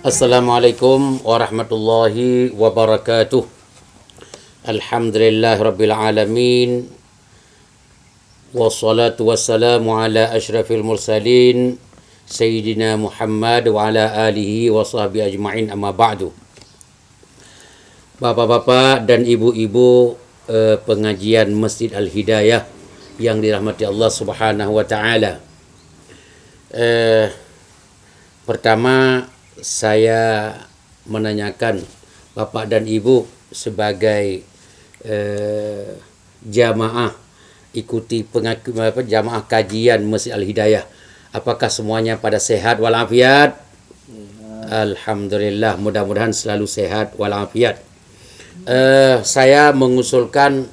Assalamualaikum warahmatullahi wabarakatuh. Alhamdulillah rabbil alamin. Wassalatu wassalamu ala asyrafil mursalin Sayyidina Muhammad wa ala alihi wa sahbihi ajma'in, amma ba'du. Bapak-bapak dan ibu-ibu pengajian Masjid Al-Hidayah yang dirahmati Allah Subhanahu wa taala. Pertama saya menanyakan Bapak dan Ibu sebagai jamaah ikuti jamaah kajian Masjid Al-Hidayah, apakah semuanya pada sehat walafiat? Alhamdulillah, mudah-mudahan selalu sehat walafiat. Saya mengusulkan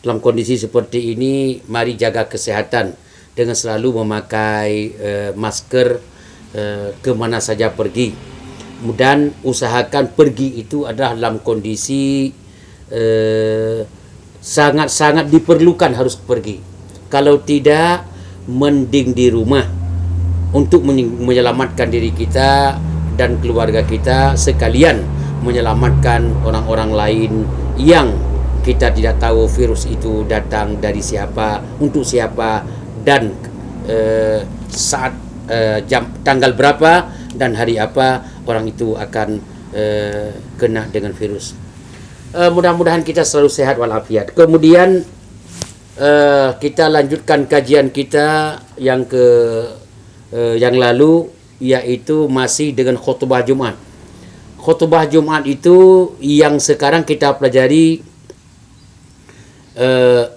dalam kondisi seperti ini, mari jaga kesehatan dengan selalu memakai masker kemana saja pergi, dan usahakan pergi itu adalah dalam kondisi sangat-sangat diperlukan harus pergi. Kalau tidak, mending di rumah untuk menyelamatkan diri kita dan keluarga kita, sekalian menyelamatkan orang-orang lain yang kita tidak tahu virus itu datang dari siapa, untuk siapa, dan saat tanggal berapa dan hari apa orang itu akan kena dengan virus. Mudah-mudahan kita selalu sehat walafiat. Kemudian kita lanjutkan kajian kita yang yang lalu, yaitu masih dengan khutbah Jumat. Khutbah Jumat itu yang sekarang kita pelajari,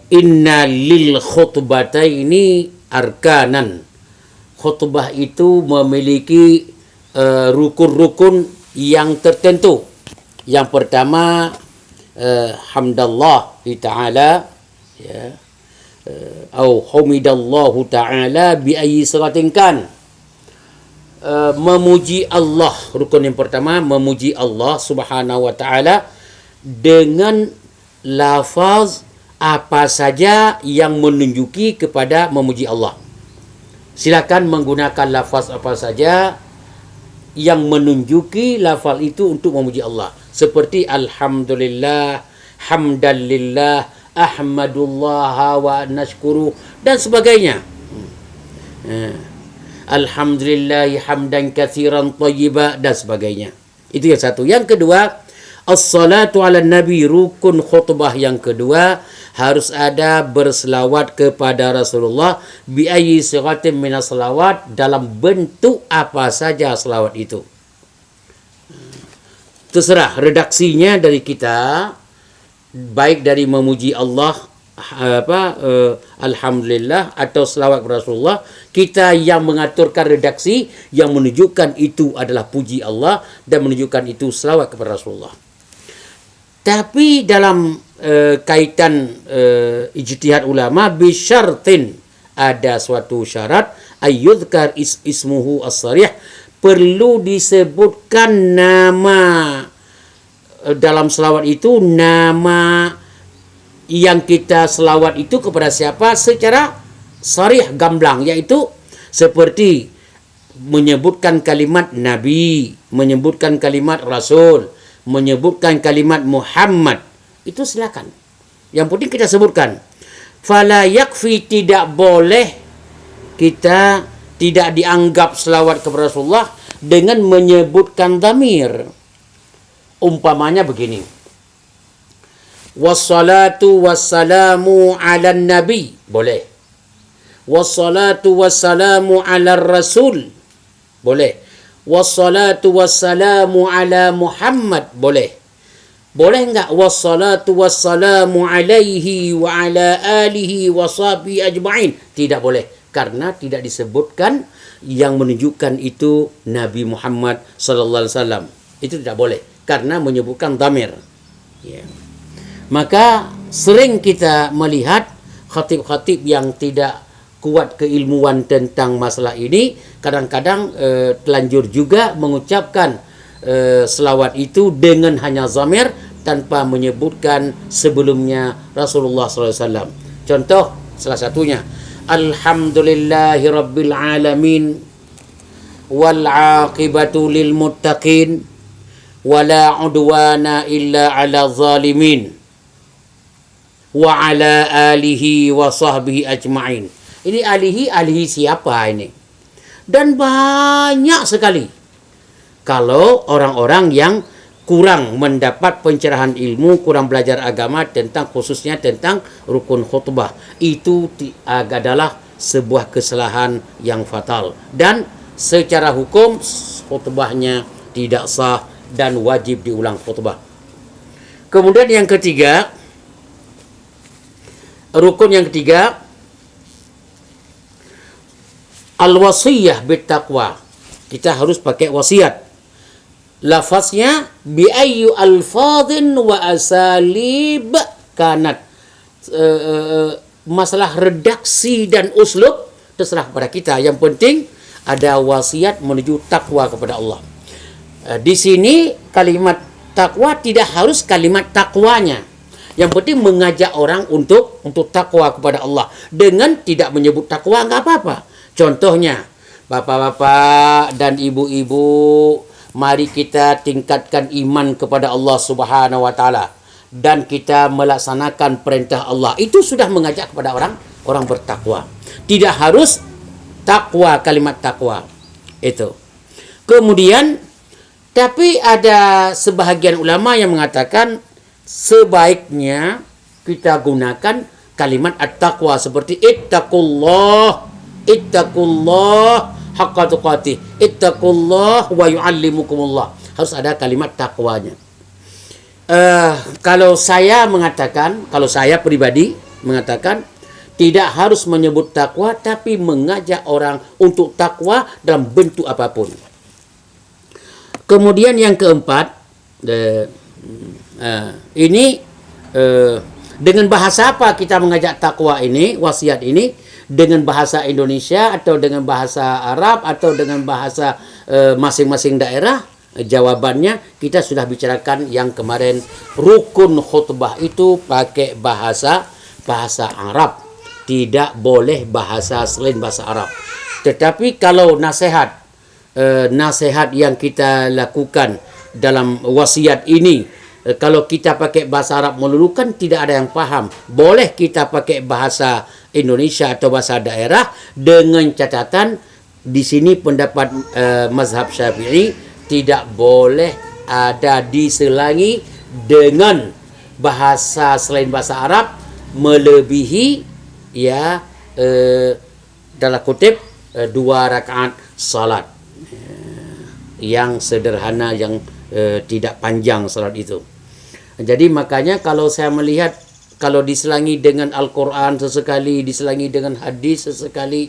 inna lil khutbataini arkanan. Khutbah itu memiliki rukun-rukun yang tertentu. Yang pertama, hamdallah ta'ala, ya, atau hamidallahu ta'ala bi ayyi salatin kan. Memuji Allah, rukun yang pertama, memuji Allah Subhanahu wa ta'ala dengan lafaz apa saja yang menunjuki kepada memuji Allah. Silakan menggunakan lafaz apa saja yang menunjuki lafaz itu untuk memuji Allah, seperti alhamdulillah, hamdalillah, ahmadullah wa nashkuru, dan sebagainya. Alhamdulillah hamdan katsiran thayyiba, dan sebagainya. Itu yang satu. Yang kedua, as-salatu ala nabi, rukun khutbah yang kedua, harus ada berselawat kepada Rasulullah bi ayyi sighatin minas selawat, dalam bentuk apa saja selawat itu. Terserah redaksinya dari kita, baik dari memuji Allah alhamdulillah atau selawat kepada Rasulullah, kita yang mengaturkan redaksi yang menunjukkan itu adalah puji Allah dan menunjukkan itu selawat kepada Rasulullah. Tapi dalam kaitan ijtihad ulama, bisyartin, ada suatu syarat, ayyudhkar ismuhu as-sarih, perlu disebutkan nama dalam selawat itu, nama yang kita selawat itu kepada siapa secara sarih, gamblang, yaitu seperti menyebutkan kalimat Nabi, menyebutkan kalimat Rasul, menyebutkan kalimat Muhammad, itu silakan. Yang penting kita sebutkan. Fala yakfi, tidak boleh kita tidak dianggap selawat kepada Rasulullah dengan menyebutkan dhamir. Umpamanya begini, wassalatu wassalamu ala nabi, boleh. Wassalatu wassalamu ala rasul, boleh. Wassalatu wassalamu ala Muhammad, boleh. Boleh enggak wassalatu wassalamu alaihi wa ala alihi wa sahbihi ajma'in? Tidak boleh, karena tidak disebutkan yang menunjukkan itu Nabi Muhammad sallallahu alaihi wasallam. Itu tidak boleh karena menyebutkan dhamir. Ya. Maka sering kita melihat khatib-khatib yang tidak kuat keilmuan tentang masalah ini, kadang-kadang telanjur juga mengucapkan selawat itu dengan hanya zamir tanpa menyebutkan sebelumnya Rasulullah SAW. Contoh salah satunya, alhamdulillahi rabbil alamin wal 'aqibatu lil muttaqin wala 'udwana illa 'ala zalimin wa 'ala alihi wa sahbihi ajma'in. Ini alihi siapa ini? Dan banyak sekali kalau orang-orang yang kurang mendapat pencerahan ilmu, kurang belajar agama tentang khususnya tentang rukun khutbah, itu adalah sebuah kesalahan yang fatal dan secara hukum khutbahnya tidak sah dan wajib diulang khutbah. Kemudian yang ketiga, rukun yang ketiga, al-wasiyah bittaqwa. Kita harus pakai wasiat. Lafaznya bi ayyu alfadhin wa asalib kanat. Masalah redaksi dan uslub terserah kepada kita. Yang penting ada wasiat menuju takwa kepada Allah. Di sini kalimat takwa tidak harus kalimat takwanya. Yang penting mengajak orang untuk takwa kepada Allah. Dengan tidak menyebut takwa enggak apa-apa. Contohnya, bapak-bapak dan ibu-ibu, mari kita tingkatkan iman kepada Allah Subhanahu wa taala dan kita melaksanakan perintah Allah. Itu sudah mengajak kepada orang bertakwa. Tidak harus takwa, kalimat takwa. Itu. Kemudian tapi ada sebahagian ulama yang mengatakan sebaiknya kita gunakan kalimat at-taqwa seperti ittaqullah haqqa tuqatih, ittaqullah wa yu'allimukumullah. Harus ada kalimat takwanya. Kalau saya pribadi mengatakan tidak harus menyebut takwa, tapi mengajak orang untuk takwa dalam bentuk apapun. Kemudian yang keempat, ini dengan bahasa apa kita mengajak takwa ini, wasiat ini? Dengan bahasa Indonesia atau dengan bahasa Arab atau dengan bahasa masing-masing daerah? Jawabannya kita sudah bicarakan yang kemarin. Rukun khutbah itu pakai bahasa Arab. Tidak boleh bahasa selain bahasa Arab. Tetapi kalau nasihat yang kita lakukan dalam wasiat ini, kalau kita pakai bahasa Arab melulu kan tidak ada yang paham. Boleh kita pakai bahasa Indonesia atau bahasa daerah dengan catatan di sini pendapat mazhab Syafi'i tidak boleh ada diselangi dengan bahasa selain bahasa Arab melebihi dalam kutip 2 rakaat salat yang sederhana, yang tidak panjang salat itu. Jadi makanya kalau saya melihat kalau diselangi dengan Al-Quran sesekali, diselangi dengan hadis sesekali,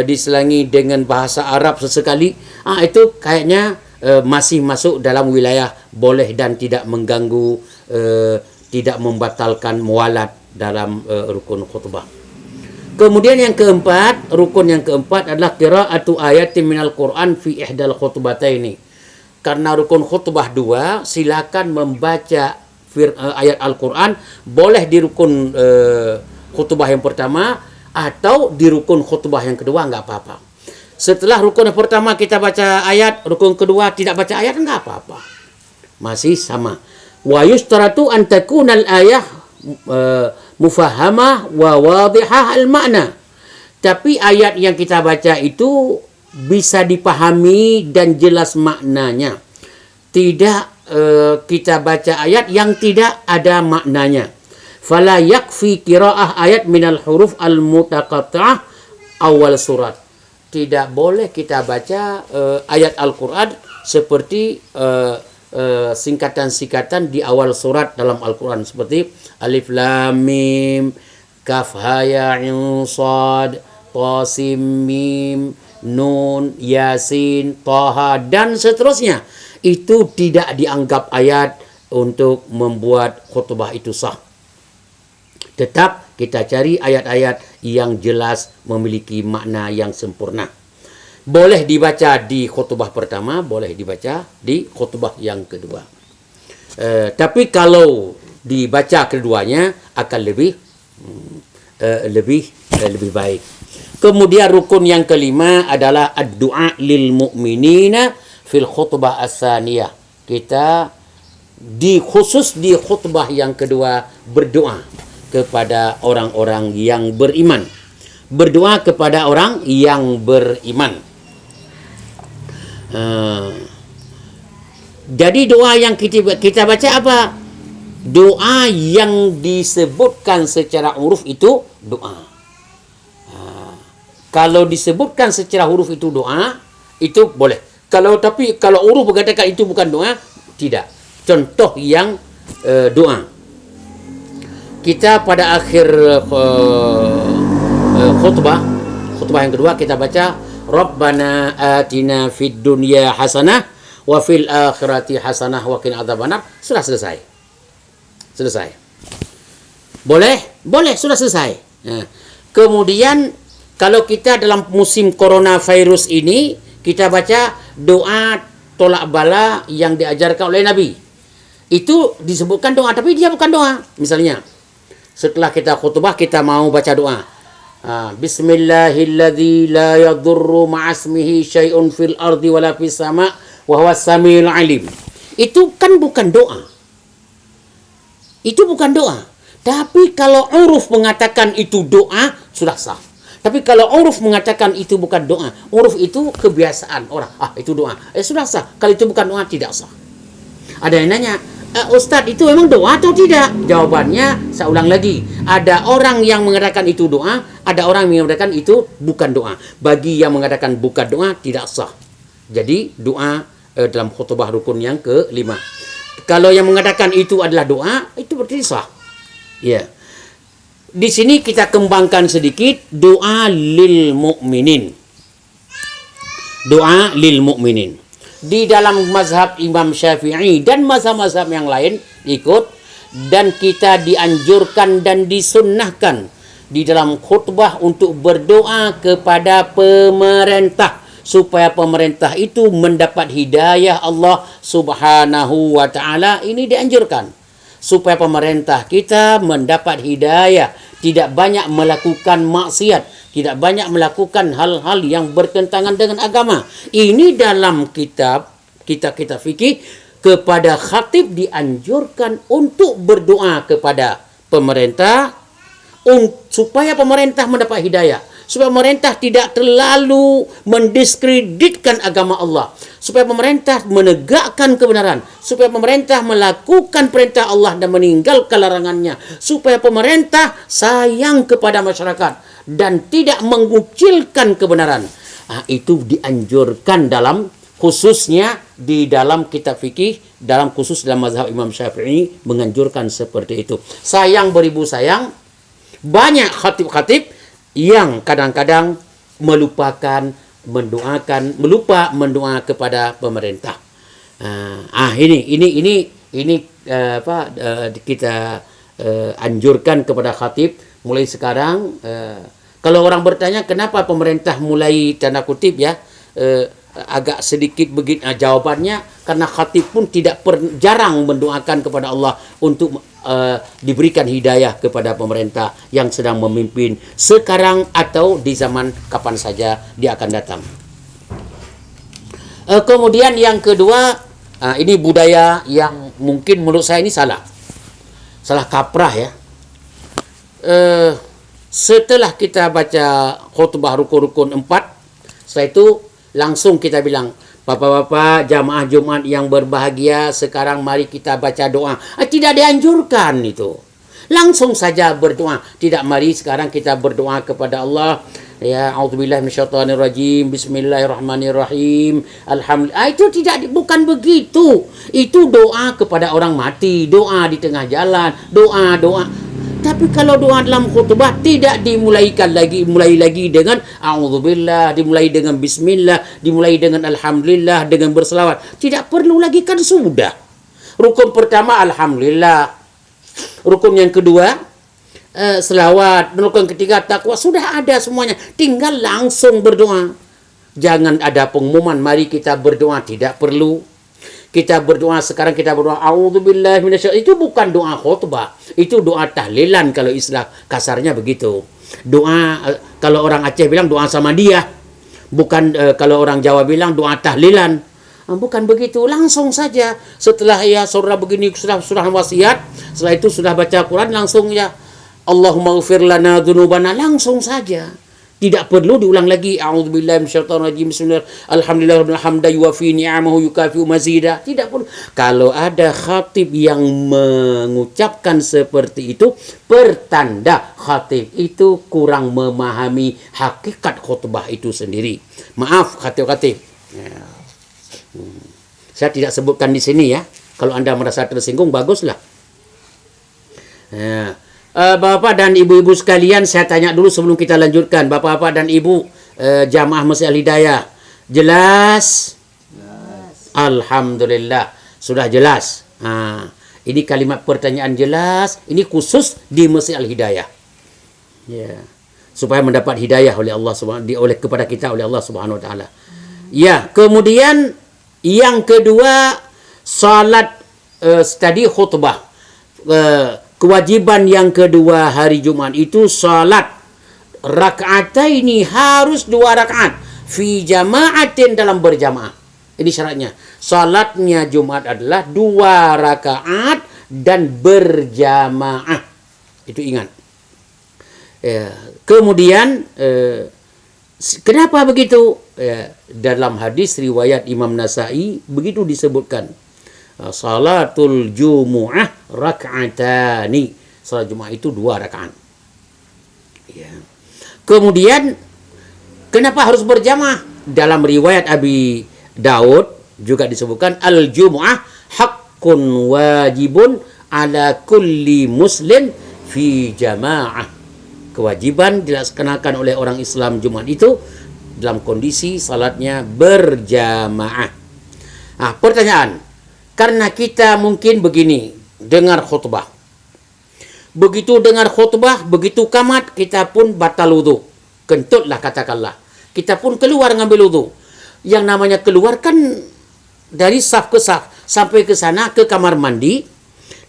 diselangi dengan bahasa Arab sesekali, itu kayaknya masih masuk dalam wilayah boleh dan tidak mengganggu, tidak membatalkan mualat dalam rukun khutbah. Kemudian yang keempat, rukun yang keempat adalah qiraatu ayatin minal Quran fi ihdal khutbataini. Karena rukun khutbah 2, silakan membaca ayat Al-Quran, boleh di rukun khutbah yang pertama atau di rukun khutbah yang kedua, enggak apa-apa. Setelah rukun yang pertama kita baca ayat, rukun kedua tidak baca ayat, enggak apa-apa. Masih sama. Wa yustaratu an takuna al-ayah mufahamah wa wadihah al-ma'na. Tapi ayat yang kita baca itu bisa dipahami dan jelas maknanya. Tidak kita baca ayat yang tidak ada maknanya. Fala yakfi qiraah ayat minal huruf al-mutaqatta'ah awal surat. Tidak boleh kita baca ayat Al-Quran seperti singkatan-singkatan di awal surat dalam Al-Quran seperti Alif Lam Mim, Kaf Ha Ya Ain Shad, Ta Sin Mim, Nun, Yasin, Taha dan seterusnya. Itu tidak dianggap ayat untuk membuat khutbah itu sah. Tetap kita cari ayat-ayat yang jelas memiliki makna yang sempurna. Boleh dibaca di khutbah pertama, boleh dibaca di khutbah yang kedua. Tapi kalau dibaca keduanya akan lebih baik. Kemudian rukun yang kelima adalah ad-du'a lil mu'minina fil khutbah as-saniyah. Kita khusus di khutbah yang kedua berdoa kepada orang-orang yang beriman. Berdoa kepada orang yang beriman. Jadi doa yang kita baca apa? Doa yang disebutkan secara huruf itu doa. Kalau disebutkan secara huruf itu doa, itu boleh. Kalau huruf mengatakan itu bukan doa, tidak. Contoh yang doa. Kita pada akhir khutbah yang kedua kita baca Rabbana atina fid dunya hasanah wa fil akhirati hasanah wa qina adzabannar. Sudah selesai. Boleh, sudah selesai. Nah, kemudian kalau kita dalam musim coronavirus ini, kita baca doa tolak bala yang diajarkan oleh Nabi. Itu disebutkan doa, tapi dia bukan doa. Misalnya, setelah kita khutbah, kita mau baca doa. Bismillahilladzi la yadurru ma'asmihi syai'un fil ardi wala fis sama' wa huwas samiul alim. Itu kan bukan doa. Itu bukan doa. Tapi kalau uruf mengatakan itu doa, sudah sah. Tapi kalau uruf mengatakan itu bukan doa, uruf itu kebiasaan orang. Itu doa. Sudah sah. Kalau itu bukan doa, tidak sah. Ada yang nanya, Ustadz itu memang doa atau tidak? Jawabannya, saya ulang lagi. Ada orang yang mengatakan itu doa, ada orang yang mengatakan itu bukan doa. Bagi yang mengatakan bukan doa, tidak sah. Jadi doa dalam khutbah rukun yang kelima. Kalau yang mengatakan itu adalah doa, itu berarti sah. Ya. Di sini kita kembangkan sedikit doa lil mu'minin. Doa lil mu'minin. Di dalam mazhab Imam Syafi'i dan mazhab-mazhab yang lain ikut, dan kita dianjurkan dan disunnahkan di dalam khutbah untuk berdoa kepada pemerintah supaya pemerintah itu mendapat hidayah Allah Subhanahu wa taala. Ini dianjurkan supaya pemerintah kita mendapat hidayah, tidak banyak melakukan maksiat, tidak banyak melakukan hal-hal yang bertentangan dengan agama. Ini dalam kitab kita fikih, kepada khatib dianjurkan untuk berdoa kepada pemerintah supaya pemerintah mendapat hidayah, supaya pemerintah tidak terlalu mendiskreditkan agama Allah, supaya pemerintah menegakkan kebenaran, supaya pemerintah melakukan perintah Allah dan meninggalkan larangannya, supaya pemerintah sayang kepada masyarakat dan tidak mengucilkan kebenaran. Itu dianjurkan khususnya di dalam kitab fikih, dalam mazhab Imam Syafi'i menganjurkan seperti itu. Sayang beribu sayang, banyak khatib-khatib yang kadang-kadang melupa mendoa kepada pemerintah. Ini kita anjurkan kepada khatib mulai sekarang. Kalau orang bertanya kenapa pemerintah mulai tanda kutip agak sedikit begitu, jawabannya karena khatib pun jarang mendoakan kepada Allah untuk diberikan hidayah kepada pemerintah yang sedang memimpin sekarang atau di zaman kapan saja dia akan datang. Kemudian yang kedua, ini budaya yang mungkin menurut saya ini salah kaprah ya. Setelah kita baca khutbah rukun-rukun 4, setelah itu langsung kita bilang, Bapak-bapak jamaah Jumat yang berbahagia, sekarang mari kita baca doa. Tidak dianjurkan itu. Langsung saja berdoa. Tidak, mari sekarang kita berdoa kepada Allah. Ya, a'udzubillahi minasyaitonirrajim. Bismillahirrahmanirrahim. Alhamdulillah. Itu bukan begitu. Itu doa kepada orang mati, doa di tengah jalan, doa. Tapi kalau doa dalam khutbah tidak dimulai lagi dengan a'udzubillah, dimulai dengan bismillah, dimulai dengan alhamdulillah, dengan berselawat. Tidak perlu lagi, kan sudah. Rukun pertama alhamdulillah. Rukun yang kedua selawat. Rukun ketiga takwa. Sudah ada semuanya. Tinggal langsung berdoa. Jangan ada pengumuman mari kita berdoa, tidak perlu. kita berdoa sekarang, kita berdoa auzubillahi minasyaitonir, itu bukan doa khutbah, itu doa tahlilan kalau istilah kasarnya begitu. Doa kalau orang Aceh bilang doa sama dia, bukan kalau orang Jawa bilang doa tahlilan. Bukan begitu, langsung saja setelah ya saudara begini sudah wasiat, setelah itu sudah baca Quran, langsung ya Allahumma ighfir lana dzunubana, langsung saja. Tidak perlu diulang lagi. A'udzubillahi minasyaitonir rajim. Bismillah. Alhamdulillahirabbil hamda yuwafi ni'amahu yukafi'u mazida. Tidak perlu. Kalau ada khatib yang mengucapkan seperti itu, pertanda khatib itu kurang memahami hakikat khutbah itu sendiri. Maaf khatib-khatib. Ya. Saya tidak sebutkan di sini ya. Kalau Anda merasa tersinggung, baguslah. Ya. Bapak dan ibu-ibu sekalian, saya tanya dulu sebelum kita lanjutkan. Bapak-bapak dan ibu jamaah Masjid Al-Hidayah, jelas? Jelas. Alhamdulillah, sudah jelas. Ini kalimat pertanyaan jelas. Ini khusus di Masjid Al-Hidayah. Ya. Supaya mendapat hidayah oleh Allah kepada kita oleh Allah Subhanahu wa taala. Ya, kemudian yang kedua, salat tadi khutbah. Kewajiban yang kedua hari Jumat itu salat raka'ataini, harus 2 rakaat fi jama'atin, dalam berjamaah. Ini syaratnya. Salatnya Jumat adalah 2 rakaat dan berjamaah. Itu ingat. Kemudian kenapa begitu? Dalam hadis riwayat Imam Nasai begitu disebutkan. Salatul Jumu'ah rak'atani. Salat Jumat itu 2 rakaat. Ya. Kemudian kenapa harus berjamaah? Dalam riwayat Abi Daud juga disebutkan al-Jumu'ah haqqun wajibun ala kulli muslim fi jama'ah. Kewajiban dilaksanakan oleh orang Islam Jumat itu dalam kondisi salatnya berjamaah. Pertanyaan, karena kita mungkin begini, dengar khutbah. Begitu dengar khutbah, begitu kamat, kita pun batal wudu. Kentutlah katakanlah. Kita pun keluar ngambil wudu. Yang namanya keluar kan dari saf ke saf. Sampai ke sana, ke kamar mandi.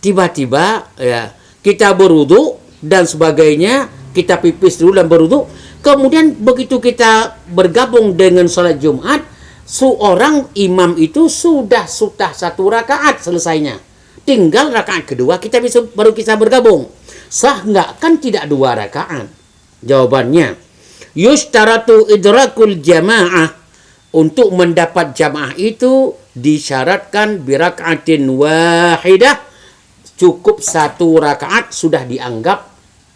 Tiba-tiba ya, kita berwudu dan sebagainya. Kita pipis dulu dan berwudu. Kemudian begitu kita bergabung dengan salat Jumat, seorang imam itu sudah 1 rakaat selesainya. Tinggal rakaat kedua baru kita bergabung. Sah enggak? Kan tidak 2 rakaat. Jawabannya, yushtaratu idrakul jamaah. Untuk mendapat jamaah itu disyaratkan birakaatin wahidah. Cukup 1 rakaat sudah dianggap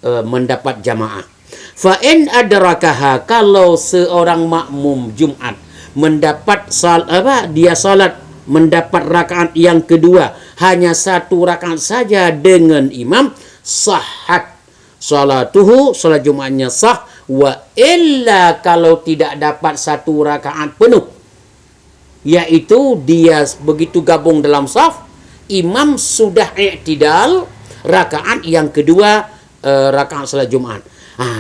mendapat jamaah. Fa in adrakaha, kalau seorang makmum Jumat mendapat salat mendapat rakaat yang kedua hanya 1 rakaat saja dengan imam, sahhat salatuhu, salat Jumatnya sah. Wa illa, kalau tidak dapat 1 rakaat penuh, yaitu dia begitu gabung dalam saf, imam sudah i'tidal, rakaat yang kedua rakaat salat Jumat.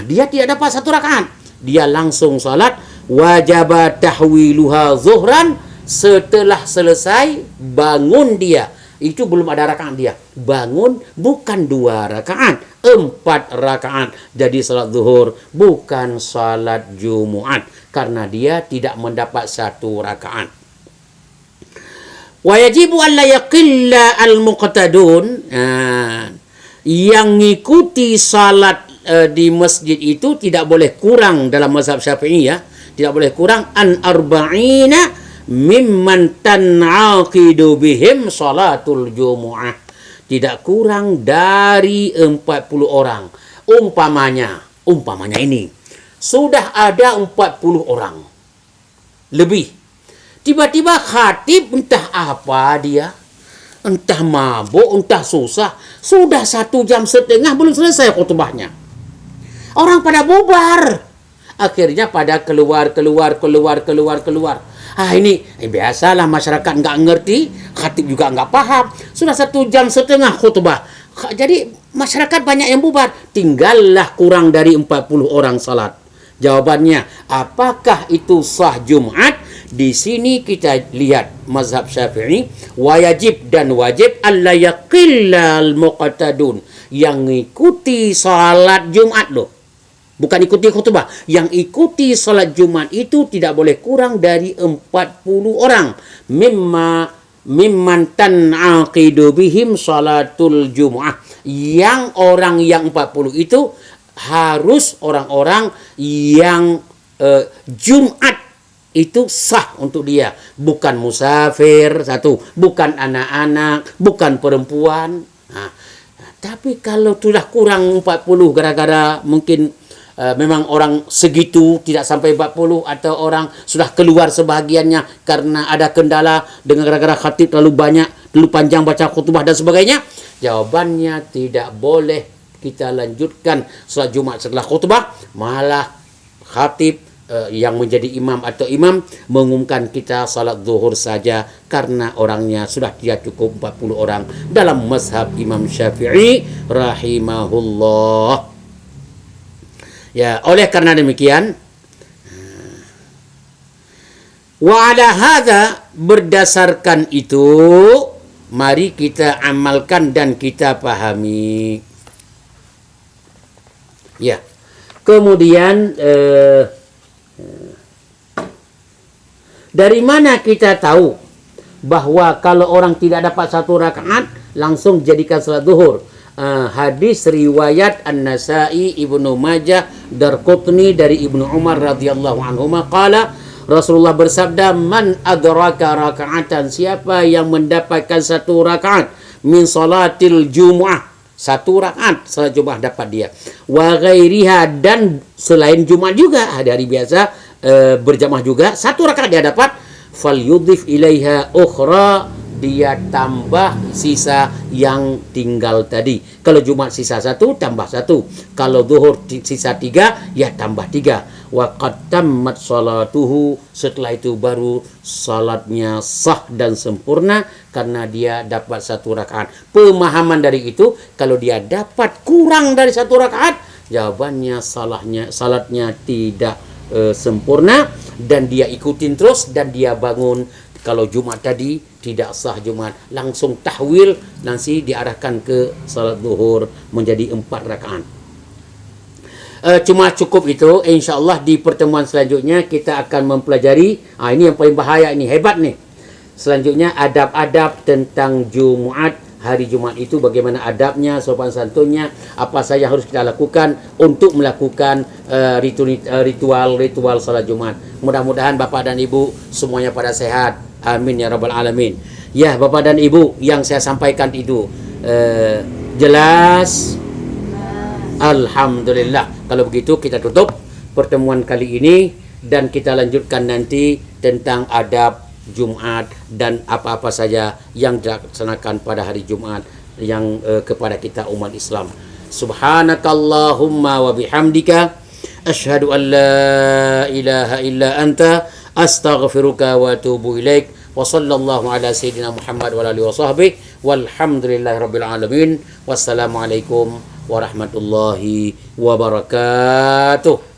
Dia tidak dapat 1 rakaat, dia langsung salat wajaba tahwiluha zuhran. Setelah selesai bangun dia, itu belum ada rakaat, dia bangun bukan 2 rakaat, 4 rakaat. Jadi salat zuhur bukan salat Jumat karena dia tidak mendapat 1 rakaat. Wa yajibu an la yaqilla al-muqtadun. Yang ngikuti salat di masjid itu tidak boleh kurang, dalam mazhab Syafi'i ya, tidak boleh kurang an arba'ina mimman tan'aqidu bihim salatul jumu'ah. Tidak kurang dari 40 orang. Umpamanya ini sudah ada 40 orang lebih. Tiba-tiba khatib entah apa dia, entah mabuk, entah susah, sudah 1 jam setengah belum selesai khutbahnya. Orang pada bubar. Akhirnya pada keluar. Ini biasalah, masyarakat nggak ngerti, khatib juga nggak paham. Sudah 1 jam setengah khutbah. Jadi masyarakat banyak yang bubar. Tinggallah kurang dari 40 orang salat. Jawabannya, apakah itu sah Jumat? Di sini kita lihat mazhab Syafi'i, wajib dan wajib alla yaqillal muqtadun, yang ikuti salat Jumat loh. Bukan ikuti khutbah. Yang ikuti salat Jumat itu tidak boleh kurang dari 40 orang. Mimman tan'aqidu bihim salatul Jum'ah. Yang orang yang 40 itu harus orang-orang yang Jumat itu sah untuk dia. Bukan musafir, satu. Bukan anak-anak, bukan perempuan. Nah, tapi kalau sudah kurang 40 gara-gara mungkin memang orang segitu tidak sampai 40, atau orang sudah keluar sebahagiannya karena ada kendala dengan gara-gara khatib terlalu banyak, terlalu panjang baca khutbah dan sebagainya, jawabannya tidak boleh kita lanjutkan salat Jumat setelah khutbah, malah khatib yang menjadi imam atau imam mengumumkan kita salat zuhur saja karena orangnya sudah tidak cukup 40 orang dalam mazhab Imam Syafi'i rahimahullah. Ya, oleh karena demikian, wa ala hadza, berdasarkan itu mari kita amalkan dan kita pahami. Ya. Kemudian dari mana kita tahu bahwa kalau orang tidak dapat satu rakaat langsung jadikan salat zuhur? Hadis riwayat An-Nasa'i, Ibnu Majah, Darqutni dari Ibnu Umar radhiyallahu anhuma qala, Rasulullah bersabda, man adraka raka'atan, siapa yang mendapatkan satu rakaat min salatil Jumu'ah, satu rakaat salat Jumat dapat dia, wa ghairiha, dan selain Jumat juga hari biasa berjamaah juga satu rakaat dia dapat, fal yudhif ilaiha ukhra, dia tambah sisa yang tinggal tadi. Kalau Jumat sisa 1 tambah 1, kalau zuhur sisa 3 ya tambah 3. Wa qad tammat salatuhu, setelah itu baru salatnya sah dan sempurna karena dia dapat satu rakaat. Pemahaman dari itu, kalau dia dapat kurang dari satu rakaat, jawabannya salatnya tidak sempurna dan dia ikutin terus dan dia bangun. Kalau Jumat tadi tidak sah Jumat, langsung tahwil, nanti diarahkan ke salat zuhur menjadi 4 rakaat. Cuma cukup itu. InsyaAllah di pertemuan selanjutnya kita akan mempelajari, ini yang paling bahaya, ini hebat nih. Selanjutnya adab-adab tentang Jumat, hari Jumat itu bagaimana adabnya, sopan santunnya, apa saja harus kita lakukan untuk melakukan ritual salat Jumat. Mudah-mudahan Bapak dan Ibu semuanya pada sehat. Amin ya rabbal alamin. Ya, Bapak dan Ibu, yang saya sampaikan itu jelas? Alhamdulillah. Kalau begitu kita tutup pertemuan kali ini dan kita lanjutkan nanti tentang adab Jumat dan apa-apa saja yang dilaksanakan pada hari Jumat yang kepada kita umat Islam. Subhanakallahumma wa bihamdika asyhadu an la ilaha illa anta astaghfiruka wa atubu ilaik. Wa sallallahu ala sayyidina Muhammad wa alihi wa sahbihi walhamdulillahi rabbil alamin. Wassalamualaikum warahmatullahi wabarakatuh.